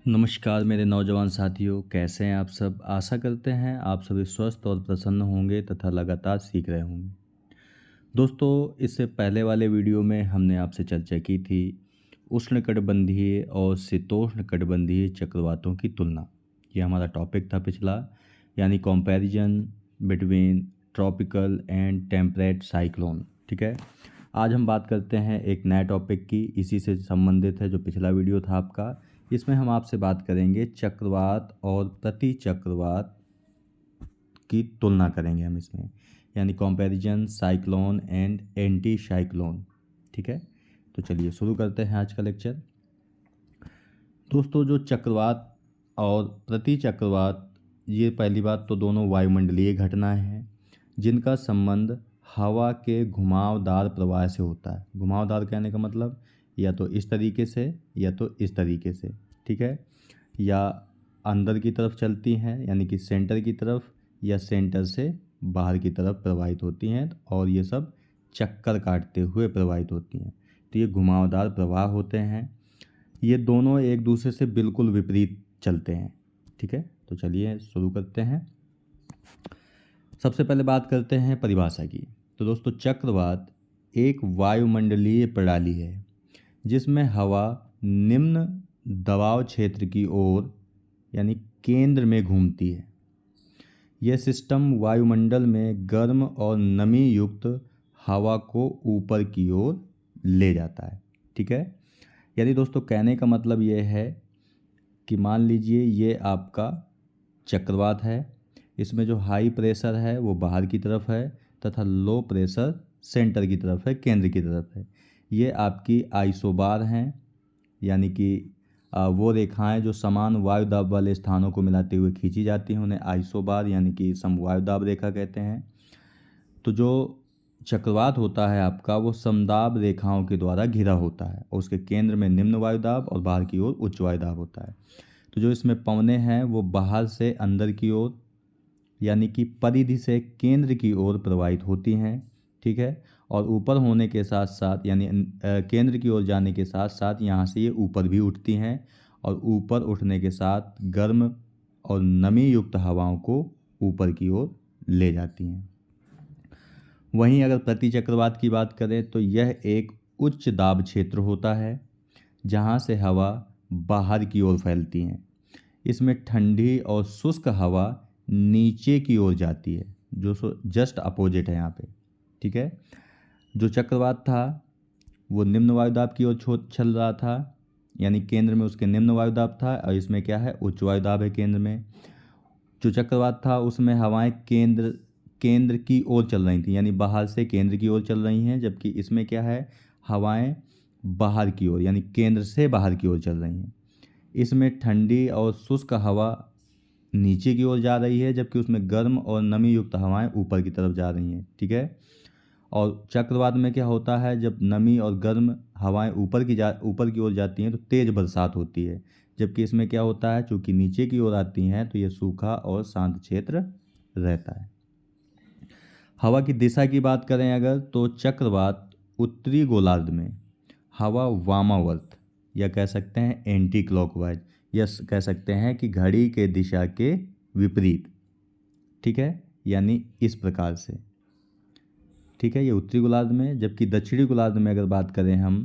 नमस्कार मेरे नौजवान साथियों, कैसे हैं आप सब। आशा करते हैं आप सभी स्वस्थ और प्रसन्न होंगे तथा लगातार सीख रहे होंगे। दोस्तों, इससे पहले वाले वीडियो में हमने आपसे चर्चा की थी उष्णकटिबंधीय और शीतोष्णकटिबंधीय चक्रवातों की तुलना। ये हमारा टॉपिक था पिछला, यानी comparison between tropical and temperate cyclone. ठीक है, आज हम बात करते हैं एक नए टॉपिक की, इसी से संबंधित है जो पिछला वीडियो था आपका। इसमें हम आपसे बात करेंगे चक्रवात और प्रति चक्रवात की तुलना करेंगे हम इसमें, यानी comparison cyclone and anti cyclone. ठीक है, तो चलिए शुरू करते हैं आज का लेक्चर। दोस्तों, जो चक्रवात और प्रति चक्रवात, ये पहली बात तो दोनों वायुमंडलीय घटनाएं हैं जिनका संबंध हवा के घुमावदार प्रवाह से होता है। घुमावदार कहने का मतलब या तो इस तरीके से या तो इस तरीके से। ठीक है, या अंदर की तरफ चलती हैं यानी कि सेंटर की तरफ, या सेंटर से बाहर की तरफ प्रवाहित होती हैं, और ये सब चक्कर काटते हुए प्रवाहित होती हैं। तो ये घुमावदार प्रवाह होते हैं। ये दोनों एक दूसरे से बिल्कुल विपरीत चलते हैं। ठीक है, तो चलिए शुरू करते हैं। सबसे पहले बात करते हैं परिभाषा की। तो दोस्तों, चक्रवात एक वायुमंडलीय प्रणाली है जिसमें हवा निम्न दबाव क्षेत्र की ओर यानी केंद्र में घूमती है। यह सिस्टम वायुमंडल में गर्म और नमी युक्त हवा को ऊपर की ओर ले जाता है। ठीक है, यदि दोस्तों कहने का मतलब ये है कि मान लीजिए ये आपका चक्रवात है, इसमें जो हाई प्रेशर है वो बाहर की तरफ है तथा लो प्रेशर सेंटर की तरफ है, केंद्र की तरफ है। ये आपकी आइसोबार हैं, यानी कि वो रेखाएं जो समान वायुदाब वाले स्थानों को मिलाते हुए खींची जाती हैं उन्हें आइसोबार यानी कि समवायुदाब रेखा कहते हैं। तो जो चक्रवात होता है आपका वो समदाब रेखाओं के द्वारा घिरा होता है और उसके केंद्र में निम्न वायुदाब और बाहर की ओर उच्च वायुदाब होता है। तो जो इसमें पवनें हैं वो बाहर से अंदर की ओर यानी कि परिधि से केंद्र की ओर प्रवाहित होती हैं। ठीक है, और ऊपर होने के साथ साथ यानी केंद्र की ओर जाने के साथ साथ यहाँ से ये ऊपर भी उठती हैं, और ऊपर उठने के साथ गर्म और नमी युक्त हवाओं को ऊपर की ओर ले जाती हैं। वहीं अगर प्रति चक्रवात की बात करें तो यह एक उच्च दाब क्षेत्र होता है जहाँ से हवा बाहर की ओर फैलती हैं। इसमें ठंडी और शुष्क हवा नीचे की ओर जाती है, जो जस्ट अपोजिट है यहाँ पे। ठीक है, जो चक्रवात था वो निम्न वायुदाब की ओर चल रहा था, यानी केंद्र में उसके निम्न वायुदाब था, और इसमें क्या है, उच्च वायुदाब है केंद्र में। जो चक्रवात था उसमें हवाएं केंद्र की ओर चल रही थी, यानी बाहर से केंद्र की ओर चल रही हैं, जबकि इसमें क्या है, हवाएं बाहर की ओर यानी केंद्र से बाहर की ओर चल रही हैं। इसमें ठंडी और शुष्क हवा नीचे की ओर जा रही है, जबकि उसमें गर्म और नमी युक्त हवाएं ऊपर की तरफ जा रही हैं। ठीक है, और चक्रवात में क्या होता है, जब नमी और गर्म हवाएं ऊपर की ओर जाती हैं तो तेज़ बरसात होती है, जबकि इसमें क्या होता है, चूँकि नीचे की ओर आती हैं तो ये सूखा और शांत क्षेत्र रहता है। हवा की दिशा की बात करें अगर, तो चक्रवात उत्तरी गोलार्ध में हवा वामावर्त या कह सकते हैं एंटी क्लॉकवाइज, या कह सकते हैं कि घड़ी के दिशा के विपरीत। ठीक है, यानी इस प्रकार से। ठीक है, ये उत्तरी गोलार्ध में। जबकि दक्षिणी गोलार्ध में अगर बात करें हम,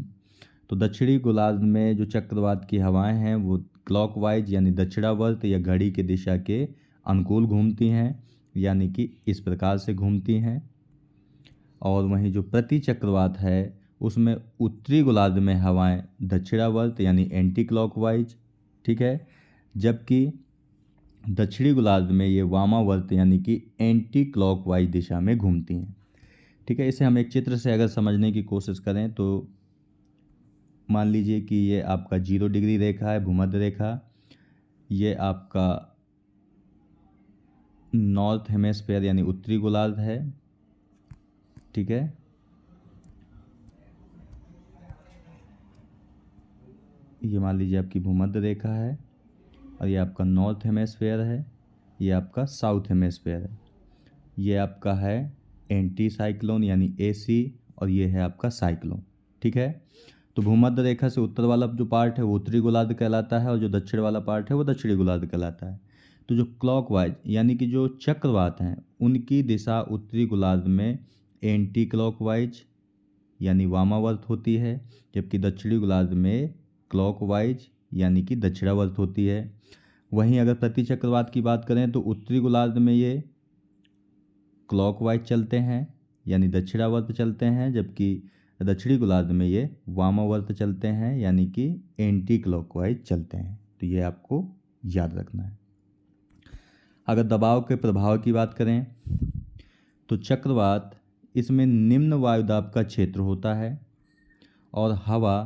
तो दक्षिणी गोलार्ध में जो चक्रवात की हवाएं हैं वो क्लॉकवाइज यानी दक्षिणावर्त या घड़ी की दिशा के अनुकूल घूमती हैं, यानी कि इस प्रकार से घूमती हैं। और वहीं जो प्रति चक्रवात है उसमें उत्तरी गोलार्ध में हवाएं दक्षिणावर्त यानी एंटी क्लॉकवाइज। ठीक है, जबकि दक्षिणी गोलार्ध में ये वामावर्त यानी कि एंटी क्लॉकवाइज दिशा में घूमती हैं। ठीक है, इसे हम एक चित्र से अगर समझने की कोशिश करें तो मान लीजिए कि ये आपका 0 डिग्री रेखा है, भूमध्य रेखा। ये आपका नॉर्थ हेमेस्फेयर यानी उत्तरी गोलार्ध है। ठीक है, ये मान लीजिए आपकी भूमध्य रेखा है, और ये आपका नॉर्थ हेमेस्फेयर है, ये आपका साउथ हेमेस्फेयर है। ये आपका है एंटी साइक्लोन यानी एसी, और ये है आपका साइक्लोन। ठीक है, तो भूमध्य रेखा से उत्तर वाला जो पार्ट है वो उत्तरी गोलार्ध कहलाता है और जो दक्षिण वाला पार्ट है वो दक्षिणी गोलार्ध कहलाता है। तो जो क्लॉकवाइज यानी कि जो चक्रवात हैं उनकी दिशा उत्तरी गोलार्ध में एंटी क्लॉकवाइज यानी वामावर्त होती है, जबकि दक्षिणी गोलार्ध में क्लॉकवाइज यानी कि दक्षिणावर्त होती है। वहीं अगर प्रति चक्रवात की बात करें तो उत्तरी गोलार्ध में ये क्लॉकवाइज चलते हैं यानी दक्षिणावर्त चलते हैं, जबकि दक्षिणी गोलार्ध में ये वामावर्त चलते हैं यानी कि एंटी क्लॉकवाइज चलते हैं। तो ये आपको याद रखना है। अगर दबाव के प्रभाव की बात करें तो चक्रवात इसमें निम्न वायुदाब का क्षेत्र होता है और हवा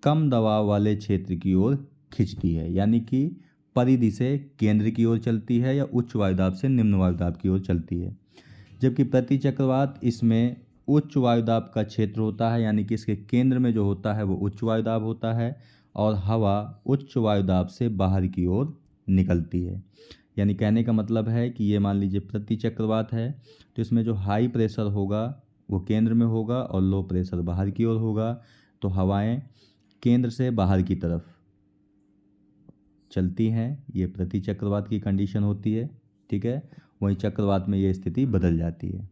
कम दबाव वाले क्षेत्र की ओर खिंचती है, यानी कि परिधि से केंद्र की ओर चलती है या उच्च वायुदाब से निम्न वायुदाब की ओर चलती है। जबकि प्रति चक्रवात इसमें उच्च वायुदाब का क्षेत्र होता है, यानी कि इसके केंद्र में जो होता है वो उच्च वायुदाब होता है और हवा उच्च वायुदाब से बाहर की ओर निकलती है। यानी कहने का मतलब है कि ये मान लीजिए प्रति चक्रवात है तो इसमें जो हाई प्रेशर होगा वो केंद्र में होगा और लो प्रेशर बाहर की ओर होगा। तो हवाएं केंद्र से बाहर की तरफ चलती हैं, ये प्रति चक्रवात की कंडीशन होती है। ठीक है, वहीं चक्रवात में ये स्थिति बदल जाती है।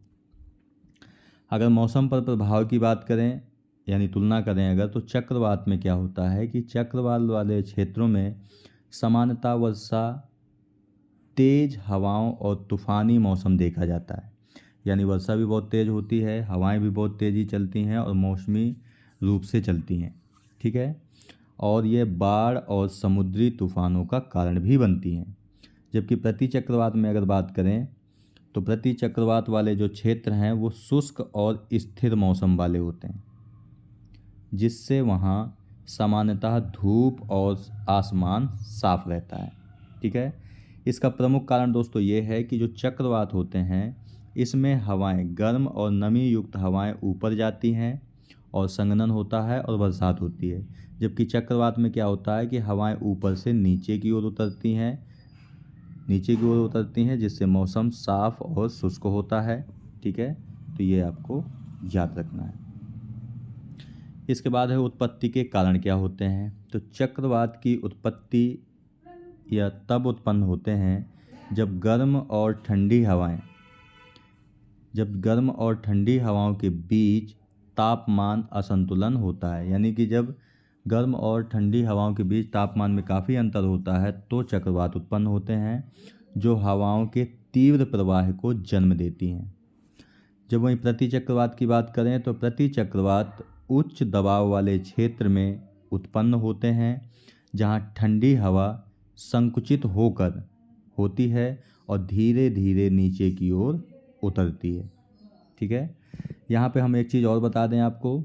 अगर मौसम पर प्रभाव की बात करें यानी तुलना करें अगर, तो चक्रवात में क्या होता है कि चक्रवात वाले क्षेत्रों में सामान्यतः वर्षा, तेज हवाओं और तूफ़ानी मौसम देखा जाता है। यानी वर्षा भी बहुत तेज़ होती है, हवाएं भी बहुत तेज़ी चलती हैं और मौसमी रूप से चलती हैं। ठीक है, और ये बाढ़ और समुद्री तूफ़ानों का कारण भी बनती हैं। जबकि प्रति चक्रवात में अगर बात करें तो प्रति चक्रवात वाले जो क्षेत्र हैं वो शुष्क और स्थिर मौसम वाले होते हैं, जिससे वहाँ सामान्यतः धूप और आसमान साफ रहता है। ठीक है, इसका प्रमुख कारण दोस्तों ये है कि जो चक्रवात होते हैं इसमें हवाएं गर्म और नमी युक्त हवाएं ऊपर जाती हैं और संघनन होता है और बरसात होती है। जबकि चक्रवात में क्या होता है कि हवाएं ऊपर से नीचे की ओर उतरती हैं, जिससे मौसम साफ और शुष्क होता है। ठीक है, तो ये आपको याद रखना है। इसके बाद है उत्पत्ति के कारण क्या होते हैं। तो चक्रवात की उत्पत्ति या तब उत्पन्न होते हैं जब गर्म और ठंडी हवाओं के बीच तापमान असंतुलन होता है। यानी कि जब गर्म और ठंडी हवाओं के बीच तापमान में काफ़ी अंतर होता है तो चक्रवात उत्पन्न होते हैं, जो हवाओं के तीव्र प्रवाह को जन्म देती हैं। जब वहीं प्रति चक्रवात की बात करें तो प्रति चक्रवात उच्च दबाव वाले क्षेत्र में उत्पन्न होते हैं, जहां ठंडी हवा संकुचित होती है और धीरे धीरे नीचे की ओर उतरती है। ठीक है, यहाँ पे हम एक चीज़ और बता दें आपको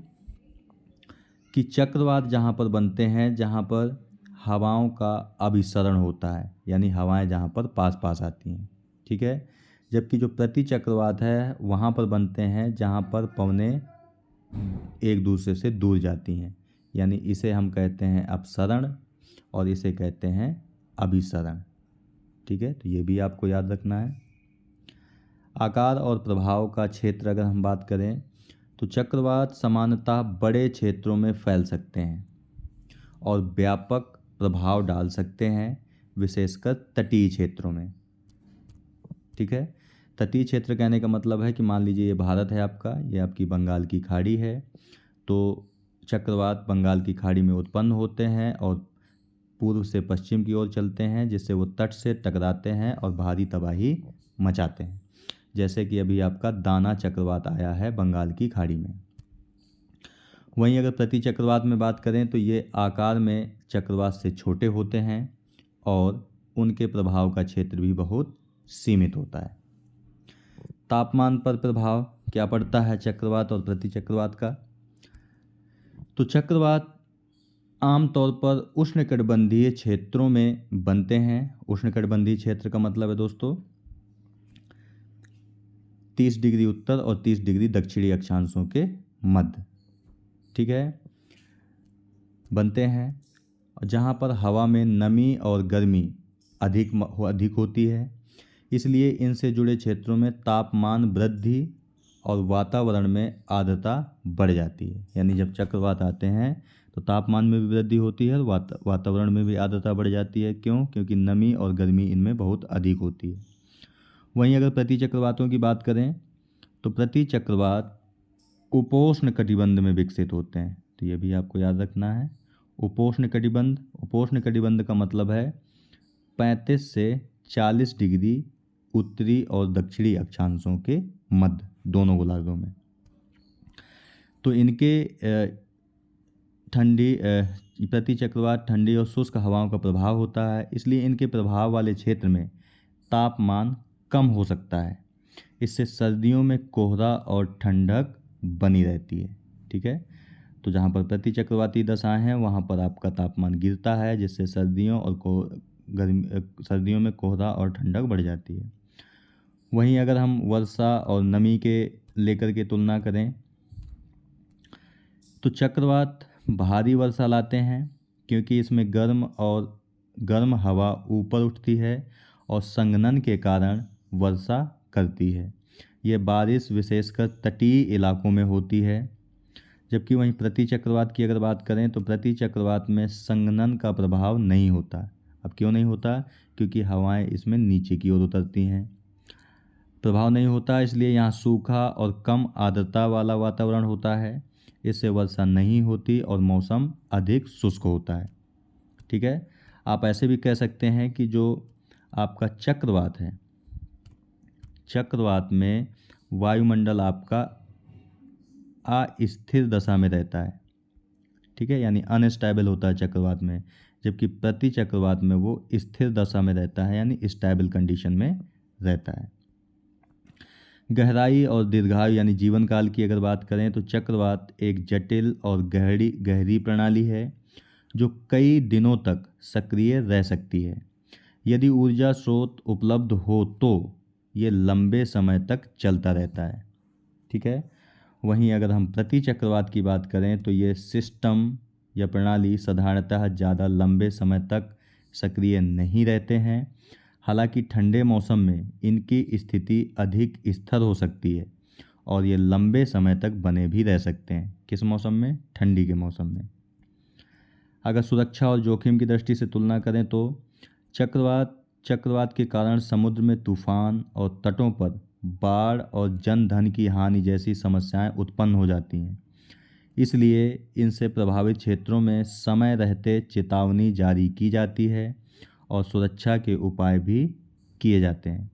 कि चक्रवात जहाँ पर बनते हैं जहाँ पर हवाओं का अभिसरण होता है, यानी हवाएं जहाँ पर पास पास आती हैं। ठीक है, जबकि जो प्रति चक्रवात है वहाँ पर बनते हैं जहाँ पर पवनें एक दूसरे से दूर जाती हैं, यानी इसे हम कहते हैं अपसरण और इसे कहते हैं अभिसरण। ठीक है, तो ये भी आपको याद रखना है। आकार और प्रभाव का क्षेत्र अगर हम बात करें तो चक्रवात सामान्यतः बड़े क्षेत्रों में फैल सकते हैं और व्यापक प्रभाव डाल सकते हैं, विशेषकर तटीय क्षेत्रों में। ठीक है, तटीय क्षेत्र कहने का मतलब है कि मान लीजिए ये भारत है आपका, ये आपकी बंगाल की खाड़ी है, तो चक्रवात बंगाल की खाड़ी में उत्पन्न होते हैं और पूर्व से पश्चिम की ओर चलते हैं, जिससे वो तट से टकराते हैं और भारी तबाही मचाते हैं। जैसे कि अभी आपका दाना चक्रवात आया है बंगाल की खाड़ी में। वहीं अगर प्रति चक्रवात में बात करें तो ये आकार में चक्रवात से छोटे होते हैं और उनके प्रभाव का क्षेत्र भी बहुत सीमित होता है। तापमान पर प्रभाव क्या पड़ता है चक्रवात और प्रति चक्रवात का। तो चक्रवात आमतौर पर उष्णकटिबंधीय क्षेत्रों में बनते हैं। उष्णकटिबंधीय क्षेत्र का मतलब है दोस्तों 30 डिग्री उत्तर और 30 डिग्री दक्षिणी अक्षांशों के मध्य। ठीक है, बनते हैं जहाँ पर हवा में नमी और गर्मी अधिक होती है, इसलिए इनसे जुड़े क्षेत्रों में तापमान वृद्धि और वातावरण में आर्द्रता बढ़ जाती है। यानी जब चक्रवात आते हैं तो तापमान में भी वृद्धि होती है और वातावरण में भी आर्द्रता बढ़ जाती है। क्यों? क्योंकि नमी और गर्मी इनमें बहुत अधिक होती है। वहीं अगर प्रति चक्रवातों की बात करें तो प्रति चक्रवात उपोष्ण कटिबंध में विकसित होते हैं। तो ये भी आपको याद रखना है। उपोष्ण कटिबंध का मतलब है 35 से 40 डिग्री उत्तरी और दक्षिणी अक्षांशों के मध्य, दोनों गोलार्धों में। तो इनके प्रति चक्रवात ठंडी और शुष्क हवाओं का प्रभाव होता है, इसलिए इनके प्रभाव वाले क्षेत्र में तापमान कम हो सकता है। इससे सर्दियों में कोहरा और ठंडक बनी रहती है। ठीक है, तो जहाँ पर प्रति चक्रवाती दशाएं हैं वहाँ पर आपका तापमान गिरता है, जिससे सर्दियों में कोहरा और ठंडक बढ़ जाती है। वहीं अगर हम वर्षा और नमी के लेकर के तुलना करें तो चक्रवात भारी वर्षा लाते हैं, क्योंकि इसमें गर्म हवा ऊपर उठती है और संघनन के कारण वर्षा करती है। ये बारिश विशेषकर तटीय इलाकों में होती है। जबकि वहीं प्रति चक्रवात की अगर बात करें तो प्रति चक्रवात में संघनन का प्रभाव नहीं होता। अब क्यों नहीं होता? क्योंकि हवाएं इसमें नीचे की ओर उतरती हैं, प्रभाव नहीं होता। इसलिए यहाँ सूखा और कम आर्द्रता वाला वातावरण होता है। इससे वर्षा नहीं होती और मौसम अधिक शुष्क होता है। ठीक है, आप ऐसे भी कह सकते हैं कि जो आपका चक्रवात है, चक्रवात में वायुमंडल आपका अस्थिर दशा में रहता है। ठीक है, यानी अनस्टेबल होता है चक्रवात में, जबकि प्रति चक्रवात में वो स्थिर दशा में रहता है, यानी स्टेबल कंडीशन में रहता है। गहराई और दीर्घायु यानी जीवन काल की अगर बात करें तो चक्रवात एक जटिल और गहरी प्रणाली है जो कई दिनों तक सक्रिय रह सकती है। यदि ऊर्जा स्रोत उपलब्ध हो तो ये लंबे समय तक चलता रहता है। ठीक है, वहीं अगर हम प्रति चक्रवात की बात करें तो ये सिस्टम या प्रणाली साधारणतः ज़्यादा लंबे समय तक सक्रिय नहीं रहते हैं। हालांकि ठंडे मौसम में इनकी स्थिति अधिक स्थिर हो सकती है और ये लंबे समय तक बने भी रह सकते हैं। किस मौसम में? ठंडी के मौसम में। अगर सुरक्षा और जोखिम की दृष्टि से तुलना करें तो चक्रवात के कारण समुद्र में तूफान और तटों पर बाढ़ और जनधन की हानि जैसी समस्याएं उत्पन्न हो जाती हैं। इसलिए इनसे प्रभावित क्षेत्रों में समय रहते चेतावनी जारी की जाती है और सुरक्षा के उपाय भी किए जाते हैं।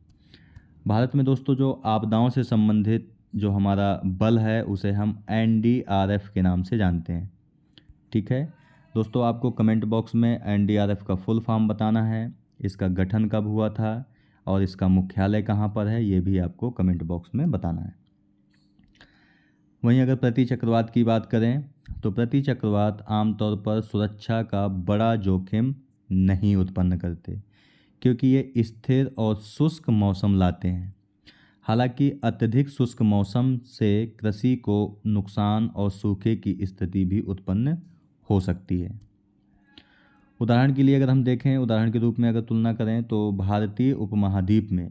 भारत में दोस्तों जो आपदाओं से संबंधित जो हमारा बल है उसे हम NDRF के नाम से जानते हैं। ठीक है दोस्तों, आपको कमेंट बॉक्स में NDRF का फुल फॉर्म बताना है, इसका गठन कब हुआ था और इसका मुख्यालय कहाँ पर है, ये भी आपको कमेंट बॉक्स में बताना है। वहीं अगर प्रति चक्रवात की बात करें तो प्रति चक्रवात आमतौर पर सुरक्षा का बड़ा जोखिम नहीं उत्पन्न करते, क्योंकि ये स्थिर और शुष्क मौसम लाते हैं। हालांकि अत्यधिक शुष्क मौसम से कृषि को नुकसान और सूखे की स्थिति भी उत्पन्न हो सकती है। उदाहरण के लिए अगर हम देखें, उदाहरण के रूप में अगर तुलना करें तो भारतीय उपमहाद्वीप में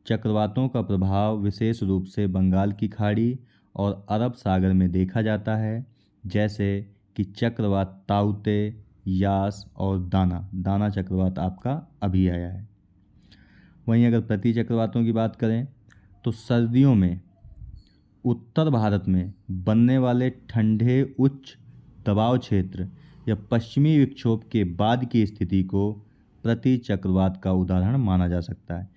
चक्रवातों का प्रभाव विशेष रूप से बंगाल की खाड़ी और अरब सागर में देखा जाता है, जैसे कि चक्रवात ताउते, यास और दाना चक्रवात आपका अभी आया है। वहीं अगर प्रति चक्रवातों की बात करें तो सर्दियों में उत्तर भारत में बनने वाले ठंडे उच्च दबाव क्षेत्र या पश्चिमी विक्षोभ के बाद की स्थिति को प्रति चक्रवात का उदाहरण माना जा सकता है।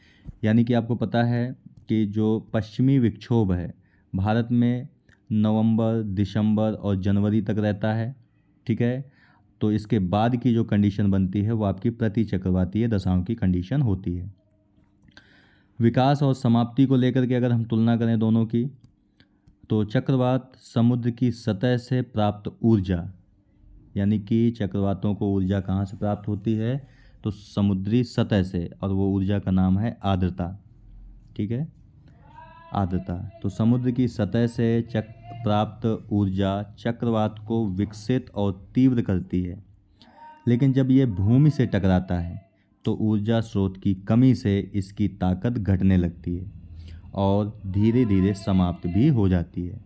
यानी कि आपको पता है कि जो पश्चिमी विक्षोभ है भारत में नवंबर, दिसंबर और जनवरी तक रहता है। ठीक है, तो इसके बाद की जो कंडीशन बनती है वो आपकी प्रति चक्रवातीय दशाओं की कंडीशन होती है। विकास और समाप्ति को लेकर के अगर हम तुलना करें दोनों की, तो चक्रवात समुद्र की सतह से प्राप्त ऊर्जा, यानी कि चक्रवातों को ऊर्जा कहाँ से प्राप्त होती है तो समुद्री सतह से, और वो ऊर्जा का नाम है आर्द्रता। ठीक है, आर्द्रता। तो समुद्र की सतह से प्राप्त ऊर्जा चक्रवात को विकसित और तीव्र करती है, लेकिन जब ये भूमि से टकराता है तो ऊर्जा स्रोत की कमी से इसकी ताकत घटने लगती है और धीरे धीरे समाप्त भी हो जाती है।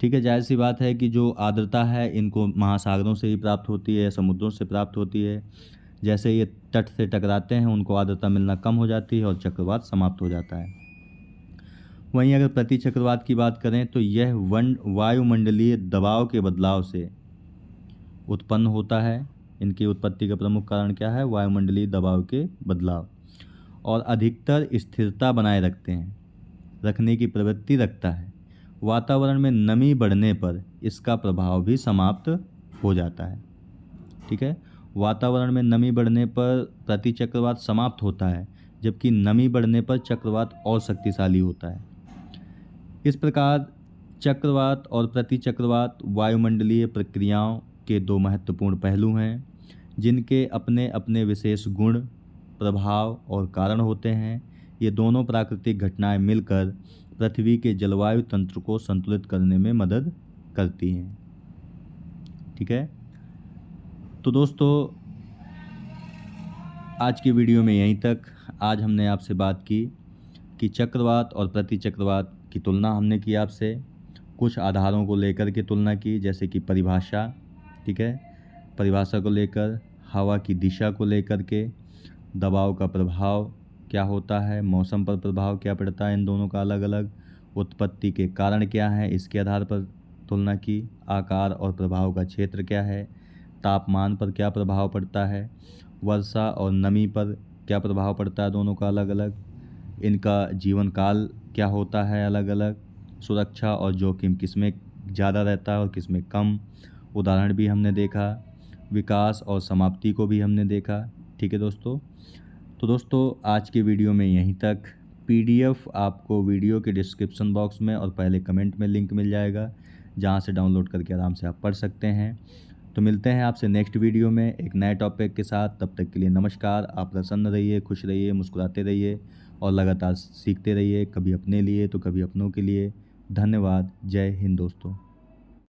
ठीक है, जाहिर सी बात है कि जो आर्द्रता है इनको महासागरों से ही प्राप्त होती है, समुद्रों से प्राप्त होती है। जैसे ये तट से टकराते हैं उनको आर्द्रता मिलना कम हो जाती है और चक्रवात समाप्त हो जाता है। वहीं अगर प्रति चक्रवात की बात करें तो यह वायुमंडलीय दबाव के बदलाव से उत्पन्न होता है। इनकी उत्पत्ति का प्रमुख कारण क्या है? वायुमंडलीय दबाव के बदलाव, और अधिकतर स्थिरता बनाए रखने की प्रवृत्ति रखता है। वातावरण में नमी बढ़ने पर इसका प्रभाव भी समाप्त हो जाता है। ठीक है, वातावरण में नमी बढ़ने पर प्रति चक्रवात समाप्त होता है, जबकि नमी बढ़ने पर चक्रवात और शक्तिशाली होता है। इस प्रकार चक्रवात और प्रति चक्रवात वायुमंडलीय प्रक्रियाओं के दो महत्वपूर्ण पहलू हैं, जिनके अपने अपने विशेष गुण, प्रभाव और कारण होते हैं। ये दोनों प्राकृतिक घटनाएं मिलकर पृथ्वी के जलवायु तंत्र को संतुलित करने में मदद करती हैं। ठीक है, तो दोस्तों आज की वीडियो में यहीं तक। आज हमने आपसे बात की कि चक्रवात और प्रति चक्रवात की तुलना हमने की आपसे, कुछ आधारों को लेकर के तुलना की, जैसे कि परिभाषा, ठीक है, परिभाषा को लेकर, हवा की दिशा को लेकर के, दबाव का प्रभाव क्या होता है, मौसम पर प्रभाव क्या पड़ता है इन दोनों का अलग अलग, उत्पत्ति के कारण क्या है इसके आधार पर तुलना की, आकार और प्रभाव का क्षेत्र क्या है, तापमान पर क्या प्रभाव पड़ता है, वर्षा और नमी पर क्या प्रभाव पड़ता है दोनों का अलग अलग, इनका जीवन काल क्या होता है अलग अलग, सुरक्षा और जोखिम किसमें ज़्यादा रहता है और किसमें कम, उदाहरण भी हमने देखा, विकास और समाप्ति को भी हमने देखा। ठीक है दोस्तों, तो दोस्तों आज की वीडियो में यहीं तक। PDF आपको वीडियो के डिस्क्रिप्शन बॉक्स में और पहले कमेंट में लिंक मिल जाएगा, जहां से डाउनलोड करके आराम से आप पढ़ सकते हैं। तो मिलते हैं आपसे नेक्स्ट वीडियो में एक नए टॉपिक के साथ। तब तक के लिए नमस्कार। आप प्रसन्न रहिए, खुश रहिए, मुस्कुराते रहिए और लगातार सीखते रहिए, कभी अपने लिए तो कभी अपनों के लिए। धन्यवाद। जय हिंद दोस्तों।